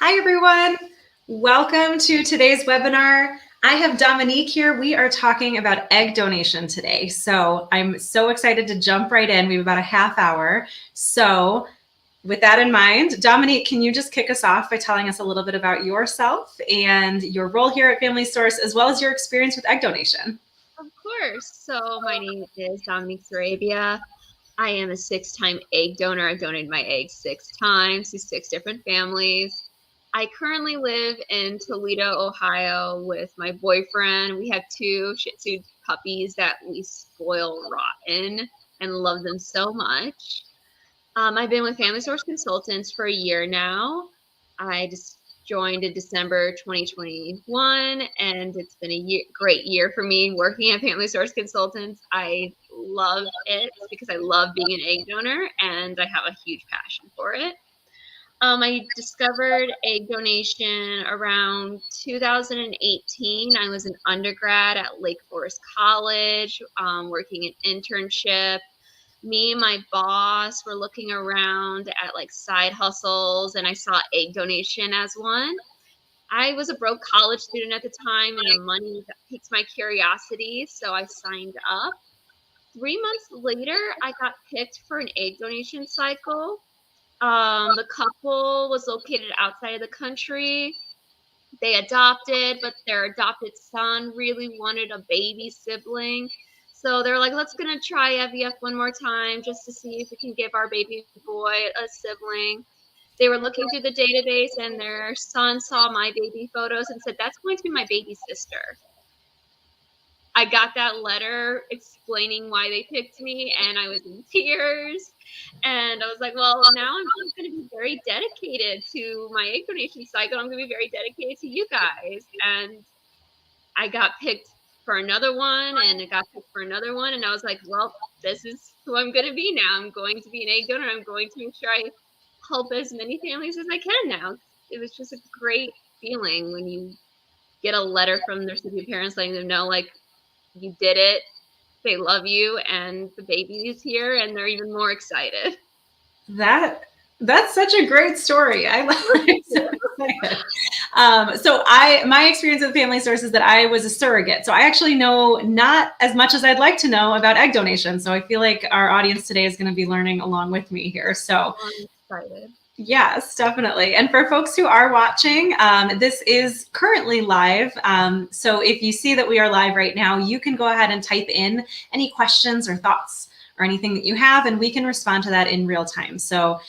Hi, everyone. Welcome to today's webinar. I have Dominique here. We are talking about egg donation today. So I'm so excited to jump right in. We have about a half hour. So with that in mind, Dominique, can you just kick us off by telling us a little bit about yourself and your role here at Family Source, as well as your experience with egg donation? Of course. So my name is Dominique Sarabia. I am a 6-time egg donor. I've donated my eggs 6 times to 6 different families. I currently live in Toledo, Ohio with my boyfriend. We have 2 Shih Tzu puppies that we spoil rotten and love them so much. I've been with Family Source Consultants for a year now. I just joined in December 2021, and it's been a great year for me working at Family Source Consultants. I love it because I love being an egg donor, and I have a huge passion for it. I discovered egg donation around 2018. I was an undergrad at Lake Forest College, working an internship. Me and my boss were looking around at like side hustles, and I saw egg donation as one. I was a broke college student at the time, and the money piqued my curiosity, so I signed up. 3 months later, I got picked for an egg donation cycle. The couple was located outside of the country. They adopted, but their adopted son really wanted a baby sibling. So they're like, let's gonna try IVF one more time just to see if we can give our baby boy a sibling. They were looking through the database, and their son saw my baby photos and said, that's going to be my baby sister. I got that letter explaining why they picked me, and I was in tears. And I was like, well, now I'm just going to be very dedicated to my egg donation cycle. I'm going to be very dedicated to you guys. And I got picked for another one, and it got picked for another one. And I was like, well, this is who I'm going to be now. I'm going to be an egg donor. I'm going to make sure I help as many families as I can now. It was just a great feeling when you get a letter from their recipient parents letting them know, like, you did it, they love you, and the baby is here, and they're even more excited. That's such a great story. I love it. So excited. So my experience with Family Source is that I was a surrogate. So I actually know not as much as I'd like to know about egg donation. So I feel like our audience today is going to be learning along with me here. So I'm excited. yes, definitely. And for folks who are watching, this is currently live. So if you see that we are live right now, you can go ahead and type in any questions or thoughts or anything that you have, and we can respond to that in real time. So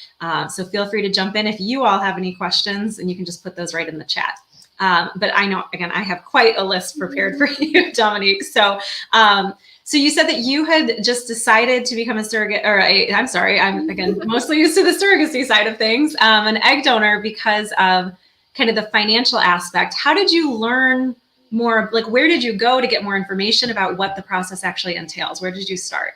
feel free to jump in if you all have any questions, and you can just put those right in the chat. But I know, again, I have quite a list prepared for you, Dominique. So you said that you had just decided to become a surrogate, or I'm sorry, I'm again mostly used to the surrogacy side of things, an egg donor because of kind of the financial aspect. How did you learn more? Like, where did you go to get more information about what the process actually entails? Where did you start?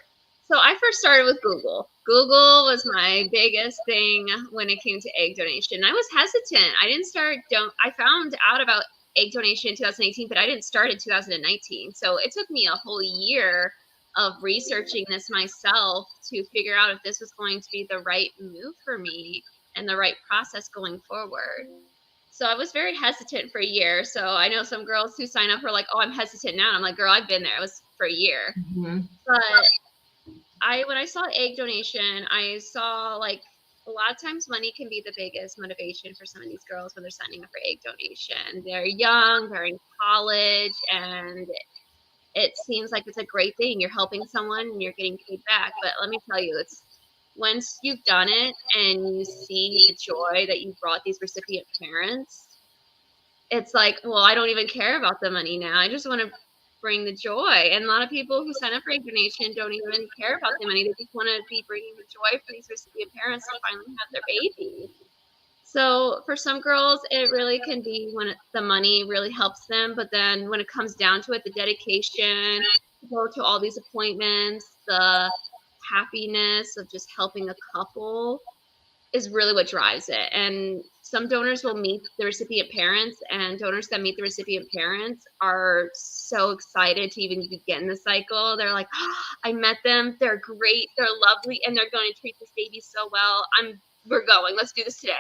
So I first started with Google. Google was my biggest thing when it came to egg donation. I was hesitant. I found out about egg donation in 2018, but I didn't start in 2019. So it took me a whole year of researching this myself to figure out if this was going to be the right move for me and the right process going forward. So I was very hesitant for a year. So I know some girls who sign up who are like, oh, I'm hesitant now. And I'm like, girl, I've been there. It was for a year. Mm-hmm. But when I saw egg donation, I saw like a lot of times money can be the biggest motivation for some of these girls when they're signing up for egg donation. They're young, they're in college, and it seems like it's a great thing. You're helping someone and you're getting paid back. But let me tell you, it's once you've done it and you see the joy that you brought these recipient parents, it's like, well, I don't even care about the money now. I just want to bring the joy. And a lot of people who sign up for egg donation don't even care about the money. They just want to be bringing the joy for these recipient parents to finally have their baby. So for some girls, it really can be when the money really helps them. But then when it comes down to it, the dedication to go to all these appointments, the happiness of just helping a couple is really what drives it. And some donors will meet the recipient parents, and donors that meet the recipient parents are so excited to even begin the cycle. They're like, oh, I met them. They're great. They're lovely. And they're going to treat this baby so well. We're going. Let's do this today.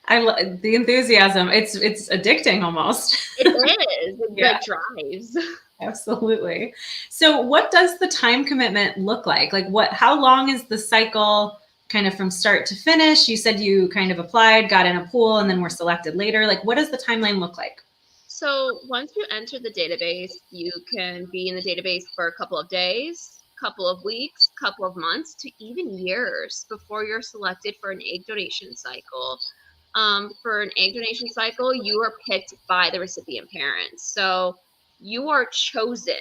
The enthusiasm. It's addicting almost. It is. It Yeah. drives. Absolutely. So what does the time commitment look like? Like how long is the cycle kind of from start to finish? You said you kind of applied, got in a pool, and then were selected later. Like what does the timeline look like? So once you enter the database, you can be in the database for a couple of days, couple of weeks, couple of months, to even years before you're selected for an egg donation cycle. For an egg donation cycle, you are picked by the recipient parents. So you are chosen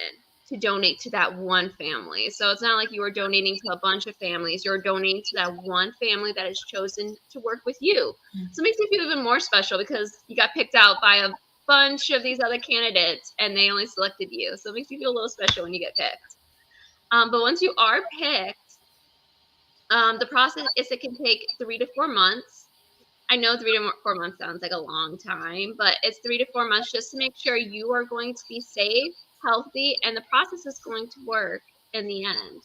to donate to that one family. So it's not like you are donating to a bunch of families. You're donating to that one family that is chosen to work with you. So it makes you feel even more special because you got picked out by a bunch of these other candidates and they only selected you. So it makes you feel a little special when you get picked. But once you are picked, the process is it can take 3 to 4 months. I know 3 to 4 months sounds like a long time, but it's 3 to 4 months just to make sure you are going to be safe, healthy, and the process is going to work in the end.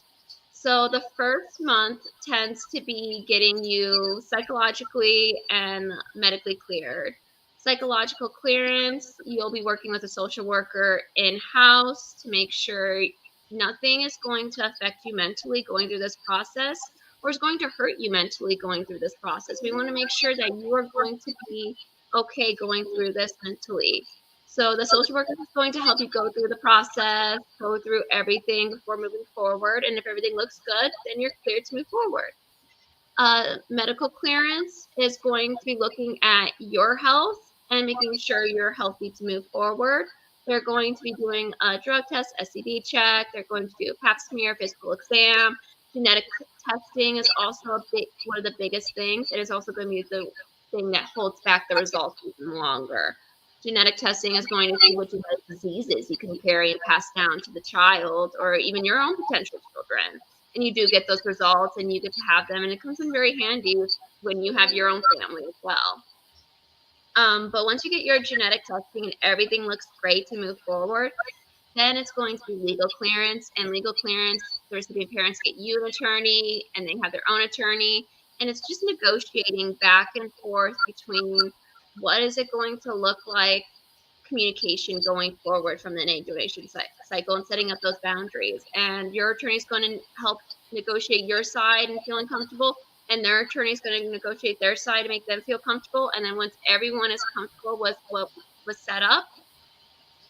So the first month tends to be getting you psychologically and medically cleared. Psychological clearance, you'll be working with a social worker in-house to make sure nothing is going to affect you mentally going through this process or is going to hurt you mentally going through this process. We want to make sure that you are going to be okay going through this mentally. So the social worker is going to help you go through the process, go through everything before moving forward. And if everything looks good, then you're cleared to move forward. Medical clearance is going to be looking at your health and making sure you're healthy to move forward. They're going to be doing a drug test, STD check. They're going to do a pap smear, physical exam. Genetic testing is also one of the biggest things. It is also going to be the thing that holds back the results even longer. Genetic testing is going to see what genetic diseases you can carry and pass down to the child or even your own potential children. And you do get those results and you get to have them. And it comes in very handy when you have your own family as well. But once you get your genetic testing and everything looks great to move forward, then it's going to be legal clearance. And legal clearance, the recipient parents get you an attorney and they have their own attorney. And it's just negotiating back and forth between what is it going to look like, communication going forward from the egg donation cycle and setting up those boundaries. And your attorney is going to help negotiate your side and feeling comfortable. And their attorney is going to negotiate their side to make them feel comfortable. And then once everyone is comfortable with what was set up,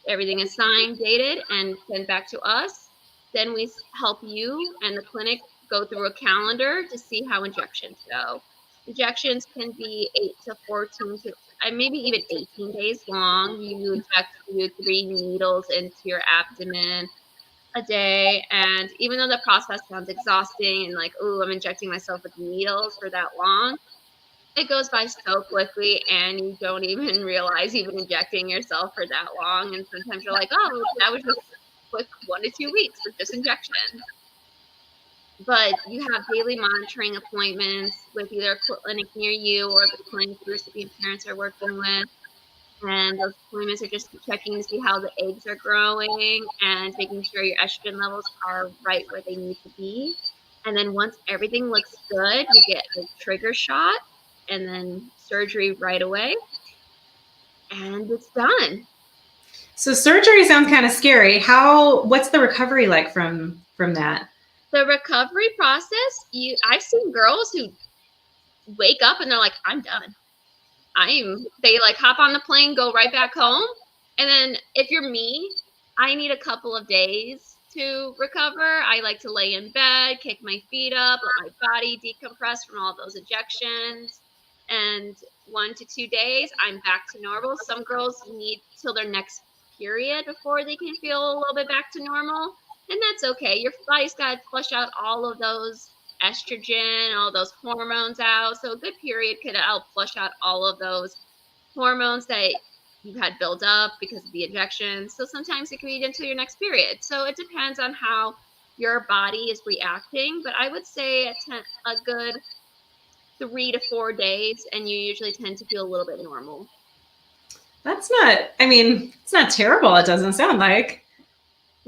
everything is signed, dated, and sent back to us. Then we help you and the clinic go through a calendar to see how injections go. Injections can be 8 to 14 to maybe even 18 days long. You inject 3 needles into your abdomen a day. And even though the process sounds exhausting and like, oh, I'm injecting myself with needles for that long, it goes by so quickly and you don't even realize you've been injecting yourself for that long. And sometimes you're like, oh, that was just quick 1 to 2 weeks with just injections. But you have daily monitoring appointments with either a clinic near you or the clinic the recipient parents are working with. And those appointments are just checking to see how the eggs are growing and making sure your estrogen levels are right where they need to be. And then once everything looks good, you get a trigger shot and then surgery right away. And it's done. So surgery sounds kind of scary. What's the recovery like from that? The recovery process, I've seen girls who wake up and they're like, I'm done. They like hop on the plane, go right back home. And then if you're me, I need a couple of days to recover. I like to lay in bed, kick my feet up, let my body decompress from all those injections. And 1 to 2 days, I'm back to normal. Some girls need till their next period before they can feel a little bit back to normal. And that's okay. Your body's got to flush out all of those estrogen, all those hormones out. So a good period could help flush out all of those hormones that you've had built up because of the injections. So sometimes it can be until your next period. So it depends on how your body is reacting. But I would say a good 3 to 4 days, and you usually tend to feel a little bit normal. It's not terrible. It doesn't sound like.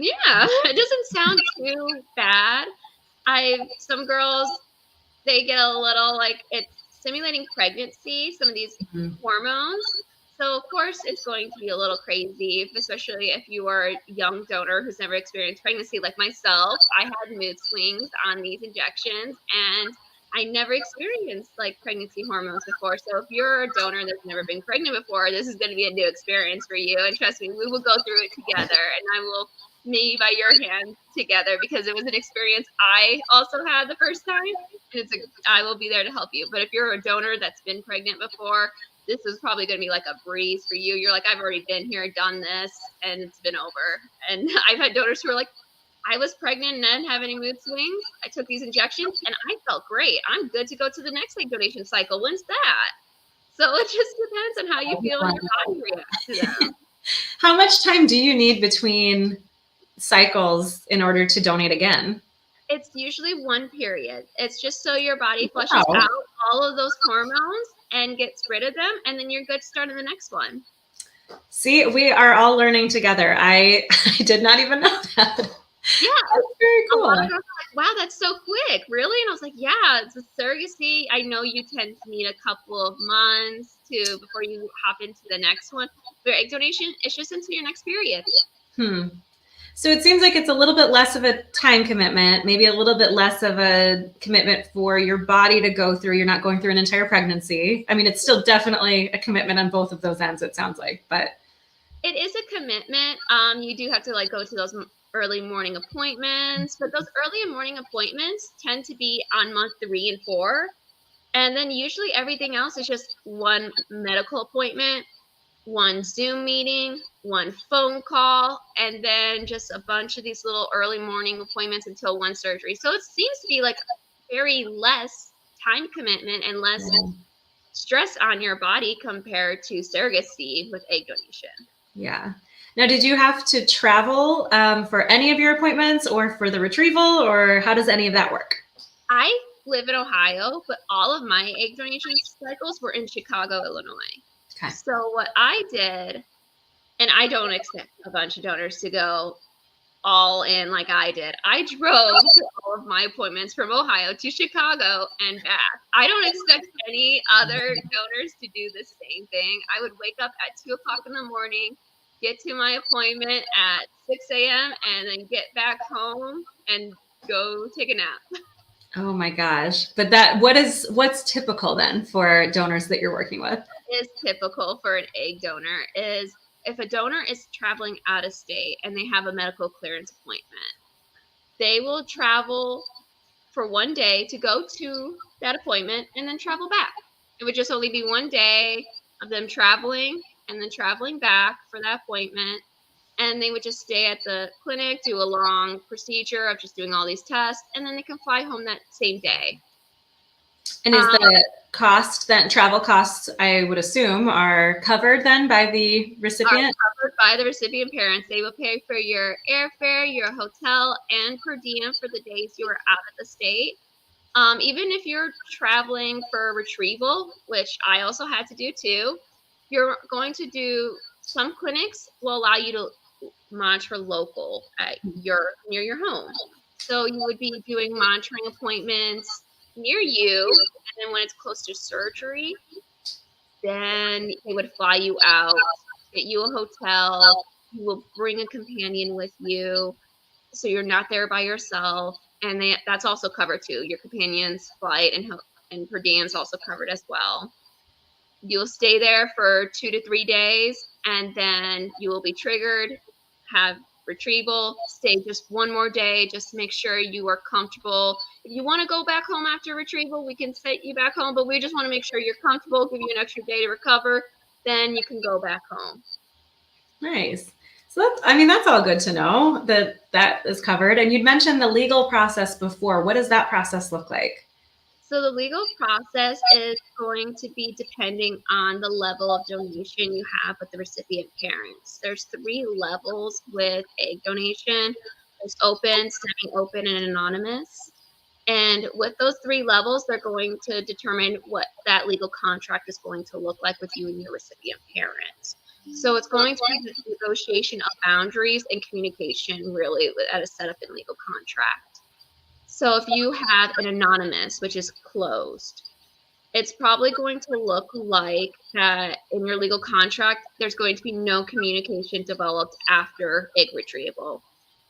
Yeah, it doesn't sound too bad. Some girls, they get a little like it's simulating pregnancy, some of these Mhm. hormones. So of course it's going to be a little crazy, especially if you are a young donor who's never experienced pregnancy like myself. I had mood swings on these injections, and I never experienced like pregnancy hormones before. So if you're a donor that's never been pregnant before, this is going to be a new experience for you. And trust me, we will go through it together, and I will me by your hand together, because it was an experience I also had the first time. And I will be there to help you. But if you're a donor that's been pregnant before, this is probably going to be like a breeze for you. You're like, I've already been here, done this, and it's been over. And I've had donors who are like, I was pregnant and didn't have any mood swings. I took these injections and I felt great. I'm good to go to the next egg donation cycle. When's that? So it just depends on how you feel and your body reacts to them. How much time do you need between cycles in order to donate again? It's usually one period. It's just so your body flushes Wow. out all of those hormones and gets rid of them, and then you're good to start on the next one. See, we are all learning together. I did not even know that. Yeah, That's very a lot cool. of girls are like, wow, that's so quick. Really? And I was like, yeah, it's a surrogacy. I know you tend to need a couple of months before you hop into the next one. For egg donation, it's just until your next period. So it seems like it's a little bit less of a time commitment, maybe a little bit less of a commitment for your body to go through. You're not going through an entire pregnancy. I mean, it's still definitely a commitment on both of those ends, it sounds like, but it is a commitment. You do have to like go to those early morning appointments, but those early morning appointments tend to be on month 3 and 4. And then usually everything else is just one medical appointment, one Zoom meeting, one phone call, and then just a bunch of these little early morning appointments until one surgery. So it seems to be like very less time commitment and less stress on your body compared to surrogacy with egg donation. Yeah. Now, did you have to travel for any of your appointments or for the retrieval, or how does any of that work? I live in Ohio, but all of my egg donation cycles were in Chicago, Illinois. Okay. So what I did, and I don't expect a bunch of donors to go all in like I did. I drove to all of my appointments from Ohio to Chicago and back. I don't expect any other donors to do the same thing. I would wake up at 2 o'clock in the morning, get to my appointment at 6 a.m., and then get back home and go take a nap. Oh my gosh. But what's typical then for donors that you're working with? What is typical for an egg donor is if a donor is traveling out of state and they have a medical clearance appointment, they will travel for one day to go to that appointment and then travel back. It would just only be one day of them traveling and then traveling back for that appointment. And they would just stay at the clinic, do a long procedure of just doing all these tests, and then they can fly home that same day. And is the cost, then travel costs, I would assume, are covered then by the recipient? Are covered by the recipient parents. They will pay for your airfare, your hotel, and per diem for the days you are out of the state. Even if you're traveling for retrieval, which I also had to do too, you're going to do some clinics will allow you to monitor local at near your home. So you would be doing monitoring appointments near you, and then when it's close to surgery, then they would fly you out, get you a hotel. You will bring a companion with you, so you're not there by yourself, and that's also covered too. Your companion's flight and per diem is also covered as well. You'll stay there for 2 to 3 days, and then you will be triggered, have retrieval, stay just one more day just to make sure you are comfortable. If you want to go back home after retrieval, we can set you back home, but we just want to make sure you're comfortable, give you an extra day to recover, then you can go back home. Nice. So that's all good to know that is covered. And you'd mentioned the legal process before. What does that process look like? So the legal process is going to be depending on the level of donation you have with the recipient parents. There's 3 levels with egg donation. There's open, semi-open, and anonymous. And with those 3 levels, they're going to determine what that legal contract is going to look like with you and your recipient parent. So it's going to be the negotiation of boundaries and communication really at a setup in legal contract. So if you have an anonymous, which is closed, it's probably going to look like that in your legal contract, there's going to be no communication developed after egg retrieval.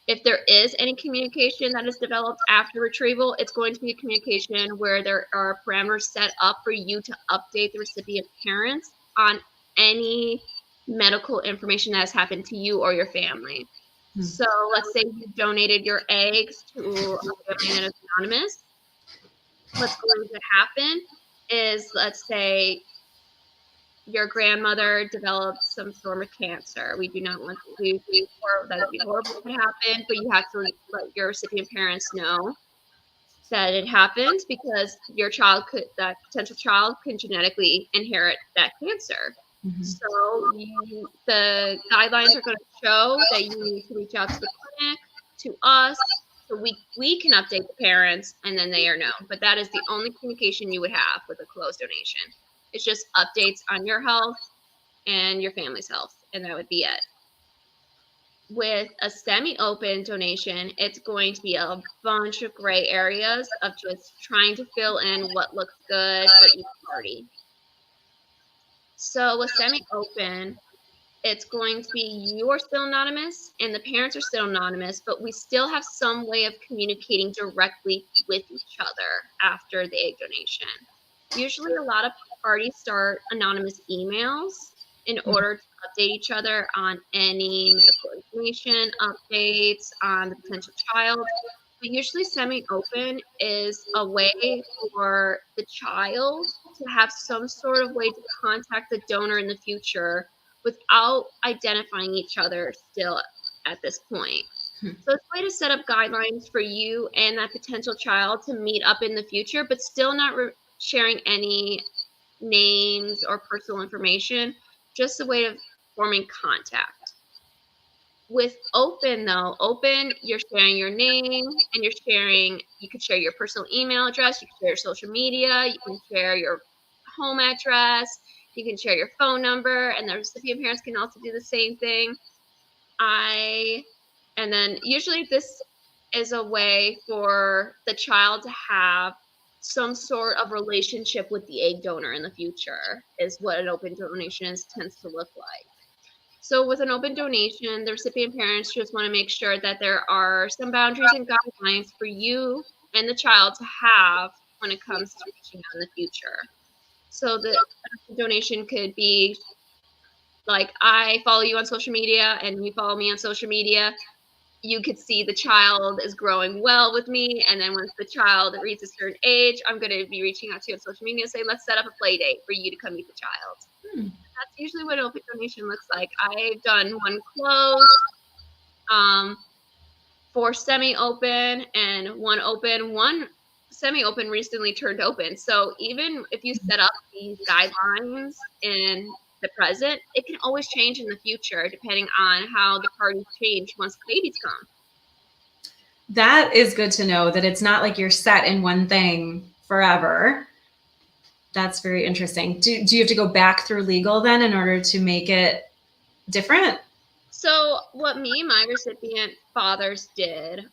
If there is any communication that is developed after retrieval, it's going to be a communication where there are parameters set up for you to update the recipient parents on any medical information that has happened to you or your family. So let's say you donated your eggs to a family that is anonymous. What's going to happen is, let's say your grandmother developed some sort of cancer. We do not want to do, or that would be horrible if it happened, but you have to let your recipient parents know that it happened, because your child could, that potential child can genetically inherit that cancer. So the guidelines are going to show that you need to reach out to the clinic, to us, so we can update the parents, and then they are known. But that is the only communication you would have with a closed donation. It's just updates on your health and your family's health, and that would be it. With a semi-open donation, it's going to be a bunch of gray areas of just trying to fill in what looks good for each party. So with semi-open, it's going to be you are still anonymous and the parents are still anonymous, but we still have some way of communicating directly with each other after the egg donation. Usually a lot of parties start anonymous emails in order to update each other on any medical information, updates on the potential child. But usually semi-open is a way for the child to have some sort of way to contact the donor in the future without identifying each other still at this point. So it's a way to set up guidelines for you and that potential child to meet up in the future, but still not sharing any names or personal information, just a way of forming contact. With open though, open, you're sharing your name and you could share your personal email address, you can share your social media, you can share your home address, you can share your phone number, and the recipient parents can also do the same thing. And then usually this is a way for the child to have some sort of relationship with the egg donor in the future, is what an open donation tends to look like. So with an open donation, the recipient parents just want to make sure that there are some boundaries and guidelines for you and the child to have when it comes to reaching out in the future. So the donation could be like, I follow you on social media and you follow me on social media. You could see the child is growing well with me, and then once the child reaches a certain age, I'm going to be reaching out to you on social media and say, let's set up a play date for you to come meet the child. That's usually what an open donation looks like. I've done one closed, 4 semi-open, and 1 open. 1 semi-open recently turned open. So even if you set up these guidelines in the present, it can always change in the future depending on how the parties change once the babies come. That is good to know, that it's not like you're set in one thing forever. That's very interesting. Do you have to go back through legal then in order to make it different? So what me and my recipient fathers did,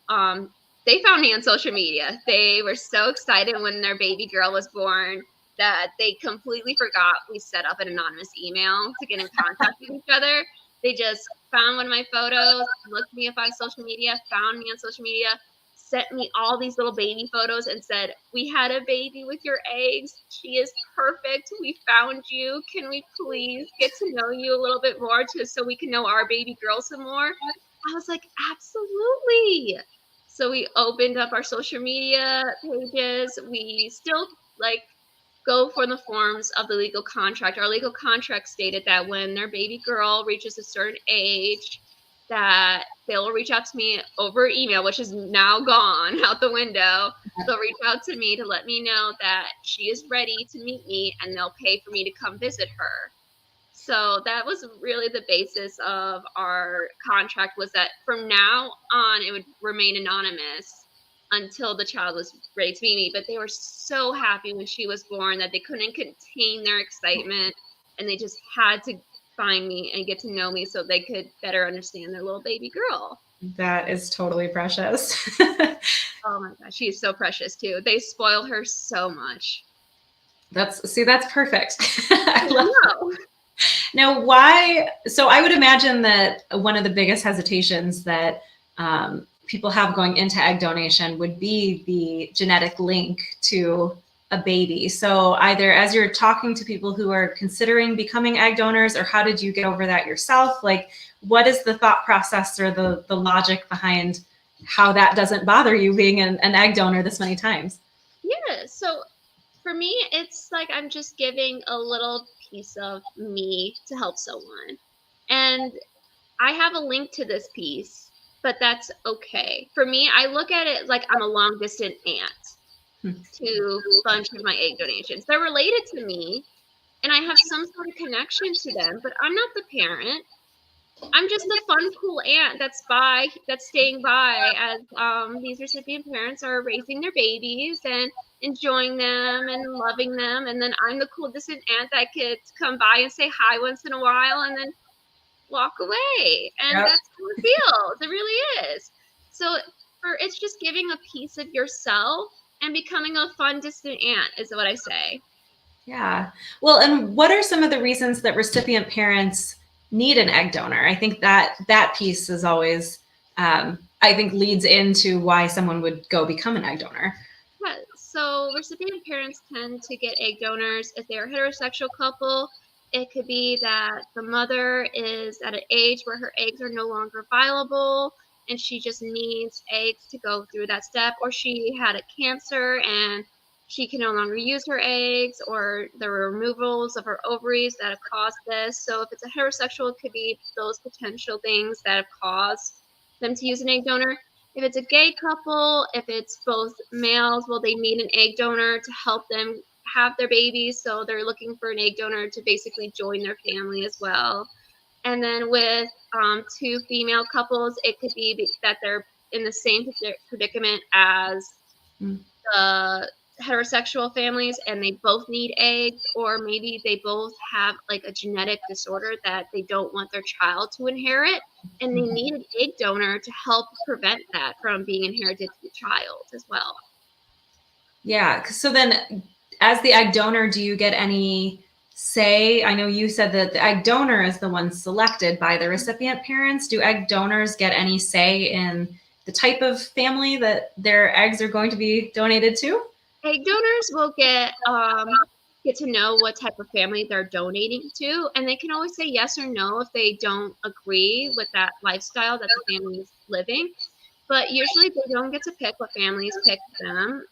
they found me on social media. They were so excited when their baby girl was born that they completely forgot we set up an anonymous email to get in contact with each other. They just found one of my photos, looked me up on social media, found me on social media, sent me all these little baby photos and said, we had a baby with your eggs. She is perfect. We found you. Can we please get to know you a little bit more so we can know our baby girl some more? I was like, absolutely. So we opened up our social media pages. We still go for the forms of the legal contract. Our legal contract stated that when their baby girl reaches a certain age, that they'll reach out to me over email, which is now gone out the window. They'll reach out to me to let me know that she is ready to meet me, and they'll pay for me to come visit her. So that was really the basis of our contract, was that from now on, it would remain anonymous until the child was ready to meet me. But they were so happy when she was born that they couldn't contain their excitement, and they just had to find me and get to know me so they could better understand their little baby girl. That is totally precious. Oh my gosh, she's so precious too. They spoil her so much. That's perfect. I love. No. Now, why? So I would imagine that one of the biggest hesitations that people have going into egg donation would be the genetic link to a baby. So either as you're talking to people who are considering becoming egg donors, or how did you get over that yourself? Like, what is the thought process or the logic behind how that doesn't bother you being an egg donor this many times? Yeah, so for me, it's like I'm just giving a little piece of me to help someone. And I have a link to this piece, but that's okay. For me, I look at it like I'm a long distant aunt to a bunch of my egg donations. They're related to me, and I have some sort of connection to them, but I'm not the parent. I'm just the fun, cool aunt that's staying by as these recipient parents are raising their babies and enjoying them and loving them. And then I'm the cool distant aunt that gets come by and say hi once in a while and then walk away. And Yep. that's how it feels. It really is. So it's just giving a piece of yourself and becoming a fun, distant aunt is what I say. Yeah. Well, and what are some of the reasons that recipient parents need an egg donor? I think that piece is always, I think, leads into why someone would go become an egg donor. Yeah, so recipient parents tend to get egg donors if they're a heterosexual couple. It could be that the mother is at an age where her eggs are no longer viable and she just needs eggs to go through that step, or she had a cancer and she can no longer use her eggs, or there were removals of her ovaries that have caused this. So if it's a heterosexual, it could be those potential things that have caused them to use an egg donor. If it's a gay couple, if it's both males, well, they need an egg donor to help them have their babies. So they're looking for an egg donor to basically join their family as well. And then with two female couples, it could be that they're in the same predicament as the heterosexual families and they both need eggs, or maybe they both have like a genetic disorder that they don't want their child to inherit and they need an egg donor to help prevent that from being inherited to the child as well. Yeah. So then as the egg donor, do you get any say? I know you said that the egg donor is the one selected by the recipient parents. Do egg donors get any say in the type of family that their eggs are going to be donated to? Egg donors will get to know what type of family they're donating to, and they can always say yes or no if they don't agree with that lifestyle that the family is living. But usually they don't get to pick what families pick them.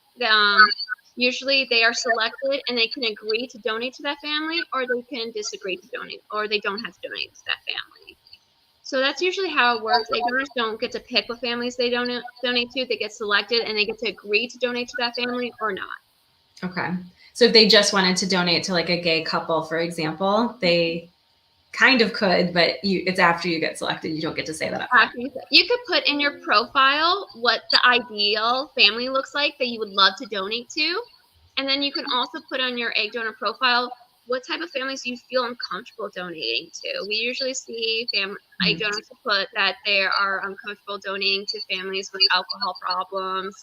Usually they are selected and they can agree to donate to that family, or they can disagree to donate, or they don't have to donate to that family. So that's usually how it works. Egg donors don't get to pick what families they donate to. They get selected and they get to agree to donate to that family or not. Okay. So if they just wanted to donate to like a gay couple, for example, they kind of could, but it's after you get selected. You don't get to say that up front. You could put in your profile what the ideal family looks like that you would love to donate to. And then you can also put on your egg donor profile what type of families you feel uncomfortable donating to. We usually see egg donors put that they are uncomfortable donating to families with alcohol problems,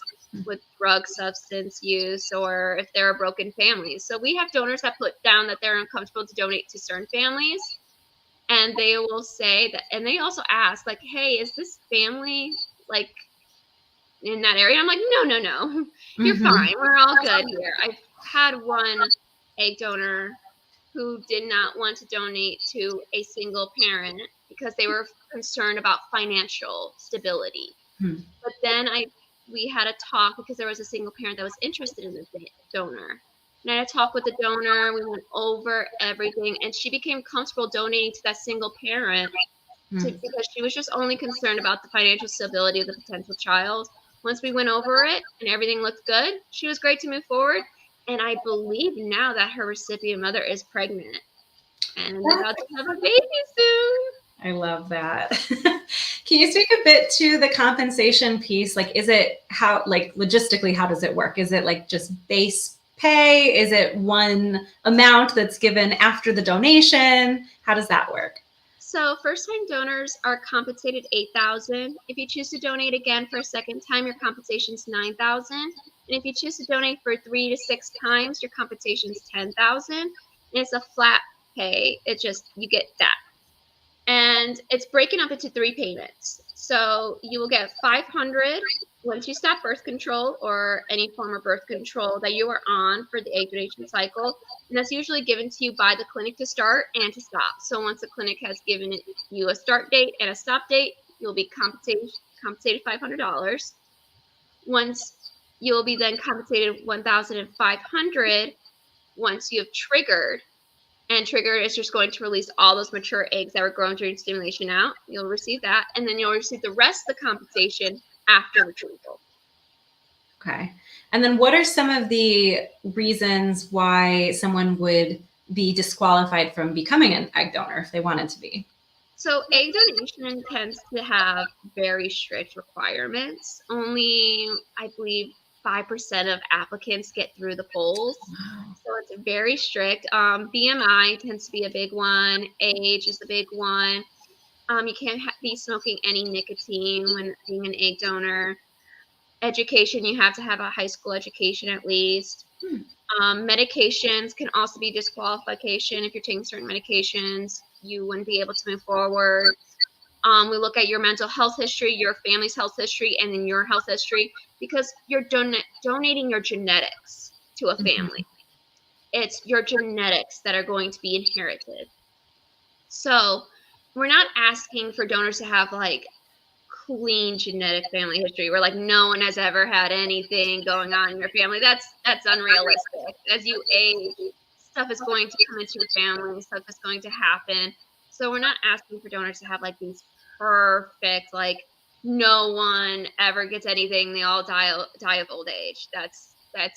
with drug substance use, or if they're a broken family. So we have donors that put down that they're uncomfortable to donate to certain families. And they will say that, and they also ask, like, hey, is this family like in that area? I'm like, no, you're fine. We're all good here. I've had one egg donor who did not want to donate to a single parent because they were concerned about financial stability. But then we had a talk because there was a single parent that was interested in the donor. And I had a talk with the donor. We went over everything, and she became comfortable donating to that single parent because she was just only concerned about the financial stability of the potential child. Once we went over it and everything looked good, she was great to move forward. And I believe now that her recipient mother is pregnant and they're about to have a baby soon. I love that. Can you speak a bit to the compensation piece? Like, is it logistically, how does it work? Is it like just base pay? Is it one amount that's given after the donation? How does that work? So first-time donors are compensated $8,000. If you choose to donate again for a second time, your compensation is $9,000. And if you choose to donate for 3 to 6 times, your compensation is $10,000. And it's a flat pay. It just, you get that. And it's breaking up into 3 payments. So you will get $500 once you stop birth control or any form of birth control that you are on for the egg donation cycle. And that's usually given to you by the clinic to start and to stop. So once the clinic has given you a start date and a stop date, you'll be compensated $500. Once you'll be then compensated $1,500 once you have triggered. And trigger is just going to release all those mature eggs that were grown during stimulation out. You'll receive that. And then you'll receive the rest of the compensation after retrieval. Okay. And then what are some of the reasons why someone would be disqualified from becoming an egg donor if they wanted to be? So egg donation tends to have very strict requirements. Only, I believe, 5% of applicants get through the polls. So it's very strict. BMI tends to be a big one. Age is a big one. You can't be smoking any nicotine when being an egg donor. Education, you have to have a high school education at least. Medications can also be disqualification. If you're taking certain medications, you wouldn't be able to move forward. We look at your mental health history, your family's health history, and then your health history, because you're donating your genetics to a family. It's your genetics that are going to be inherited. So we're not asking for donors to have like clean genetic family history where like no one has ever had anything going on in your family. That's unrealistic. As you age, stuff is going to come into your family, stuff is going to happen. So we're not asking for donors to have like these perfect, like no one ever gets anything, they all die of old age. That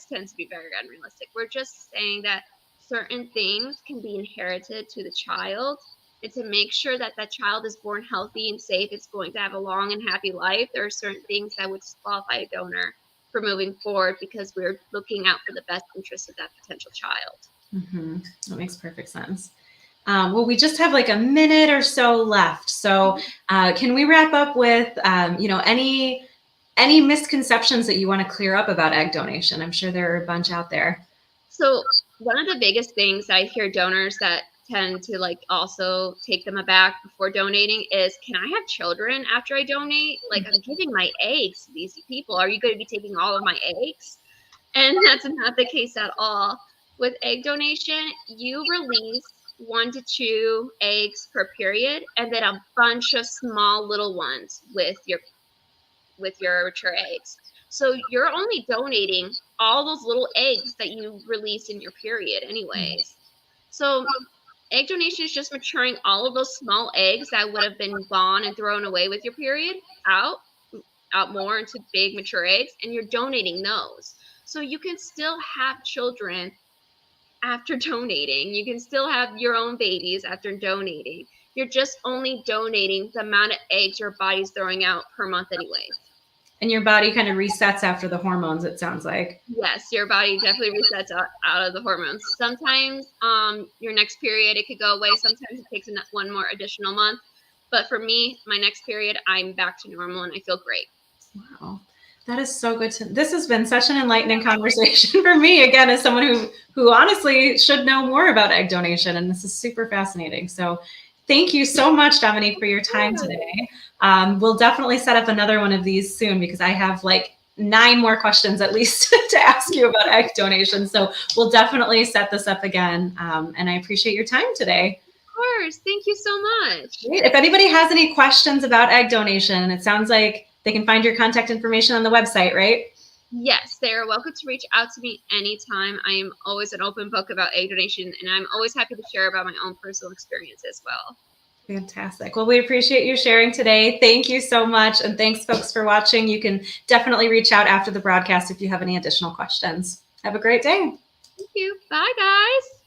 tends to be very unrealistic. We're just saying that certain things can be inherited to the child, and to make sure that that child is born healthy and safe, it's going to have a long and happy life. There are certain things that would disqualify a donor for moving forward because we're looking out for the best interest of that potential child. That makes perfect sense. Well, we just have like a minute or so left. So can we wrap up with, any misconceptions that you want to clear up about egg donation? I'm sure there are a bunch out there. So one of the biggest things I hear donors that tend to like also take them aback before donating is, can I have children after I donate? Like, I'm giving my eggs to these people. Are you going to be taking all of my eggs? And that's not the case at all. With egg donation, you release 1 to 2 eggs per period, and then a bunch of small little ones with your mature eggs. So you're only donating all those little eggs that you release in your period anyways. So egg donation is just maturing all of those small eggs that would have been gone and thrown away with your period out more into big mature eggs, and you're donating those. So you can still have children after donating. You can still have your own babies after donating. You're just only donating the amount of eggs your body's throwing out per month anyway. And your body kind of resets after the hormones, it sounds like. Yes, your body definitely resets out of the hormones. Sometimes your next period, it could go away. Sometimes it takes one more additional month. But for me, my next period, I'm back to normal and I feel great. Wow. That is so good. This has been such an enlightening conversation for me, again, as someone who honestly should know more about egg donation. And this is super fascinating. So thank you so much, Dominique, for your time today. We'll definitely set up another one of these soon because I have like 9 more questions at least to ask you about egg donation. So we'll definitely set this up again. And I appreciate your time today. Of course. Thank you so much. Great. If anybody has any questions about egg donation, it sounds like they can find your contact information on the website, right? Yes, they are welcome to reach out to me anytime. I am always an open book about egg donation, and I'm always happy to share about my own personal experience as well. Fantastic. Well, we appreciate you sharing today. Thank you so much. And thanks, folks, for watching. You can definitely reach out after the broadcast if you have any additional questions. Have a great day. Thank you. Bye, guys.